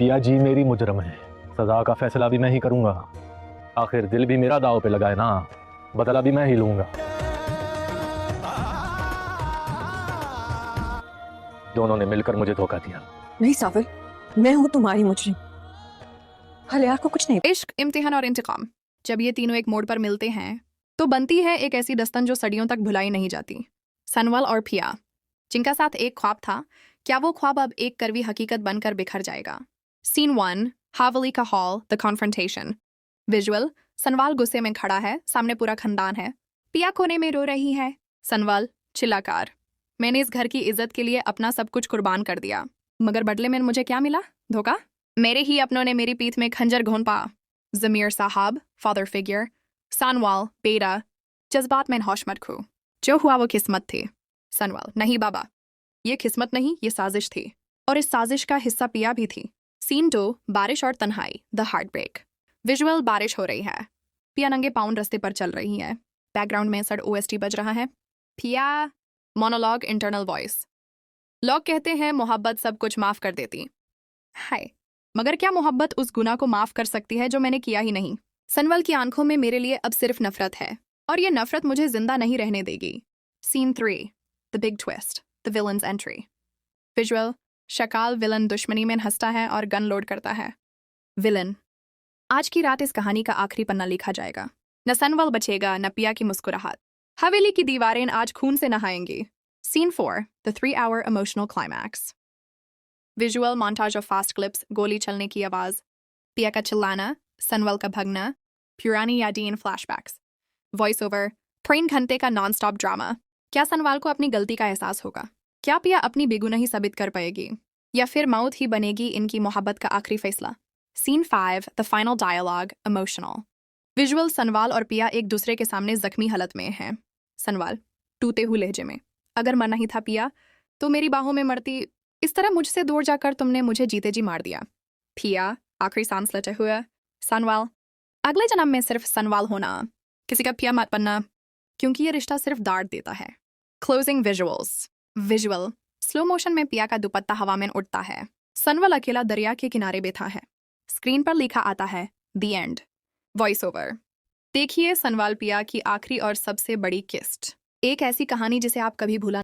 पिया जी मेरी मुजरम है, सजा का फैसला भी मैं ही करूंगा। आखिर दिल भी मेरा दाव पे लगा है ना, बदला भी मैं ही लूंगा। दोनों ने मिलकर मुझे धोखा दिया। नहीं साबिर, मैं हूँ तुम्हारी मुजरिम। हलियार को कुछ नहीं। इश्क, इम्तिहान और इंतकाम, जब ये तीनों एक मोड़ पर मिलते हैं तो बनती है एक ऐसी दस्तन जो सदियों तक भुलाई नहीं जाती। सनवल और पिया, जिनका साथ एक ख्वाब था, क्या वो ख्वाब अब एक कड़वी हकीकत बनकर बिखर जाएगा? सीन 1, हावली का hall, the confrontation. Visual, Sanwal गुस्से में खड़ा है, सामने पूरा खानदान है। पिया कोने में रो रही है। सनवाल चिल्लाकर, मैंने इस घर की इज्जत के लिए अपना सब कुछ कुर्बान कर दिया, मगर बदले में मुझे क्या मिला? धोखा। मेरे ही अपनों ने मेरी पीठ में खंजर घोंपा पा। जमीर साहब, फादर फिगर। सनवाल, बेटा, जज्बात में होश मत खो। जो हुआ वो किस्मत थी। सनवाल, नहीं बाबा, ये किस्मत नहीं, ये साजिश थी, और इस साजिश का हिस्सा पिया भी थी। सीन 2, बारिश और तन्हाई, द हार्ट ब्रेक। विजुअल, बारिश हो रही है। पिया नंगे पाउंड रास्ते पर चल रही है। बैकग्राउंड में सड़ OST बज रहा है। पिया मोनोलॉग, इंटरनल वॉइस। लोग कहते हैं मोहब्बत सब कुछ माफ कर देती। हाय, मगर क्या मोहब्बत उस गुनाह को माफ कर सकती है जो मैंने किया ही नहीं? सनवल की आंखों में मेरे लिए अब सिर्फ नफरत है, और ये नफरत मुझे जिंदा नहीं रहने देगी। Scene 3, the big twist, the villain's entry. Visual, Shakaal villain दुश्मनी में हंसता है और गन लोड करता है। विलन, आज की रात इस कहानी का आखिरी पन्ना लिखा जाएगा। न सनवल बचेगा, न पिया की मुस्कुराहट। हवेली की दीवारें आज खून से नहाएंगी। Scene 4, the 3-hour emotional climax. Visual montage of fast clips, गोली चलने की आवाज, पिया का चिल्लाना, सनवल का भगना, पुरानी यादें इन फ्लैशबैक्स। वॉइस ओवर, 3 घंटे का नॉन स्टॉप ड्रामा। क्या सनवाल को अपनी गलती का एहसास होगा? क्या पिया अपनी बेगुनाही साबित कर पाएगी, या फिर मौत ही बनेगी इनकी मोहब्बत का आखिरी फैसला? Scene 5, the final dialogue, emotional. Visual, Sanwal और पिया एक दूसरे के सामने जख्मी हालत में हैं। सनवाल टूटे हुए लहजे में, अगर मरना ही था पिया तो मेरी बाहों में मरती। इस तरह मुझसे दूर जाकर तुमने मुझे जीते जी मार दिया। पिया आखिरी सांस लेते हुए, सनवाल, अगले जन्म में सिर्फ सनवाल होना, किसी का पिया मत बनना, क्योंकि ये रिश्ता सिर्फ दर्द देता है। Closing visuals. Visual, slow motion में पिया का दुपट्टा हवा में उड़ता है। सनवाल अकेला दरिया के किनारे बैठा है। स्क्रीन पर लिखा आता है, द एंड। वॉइस ओवर, देखिए सनवाल पिया की आखिरी और सबसे बड़ी किस्ट, एक ऐसी कहानी जिसे आप कभी भूला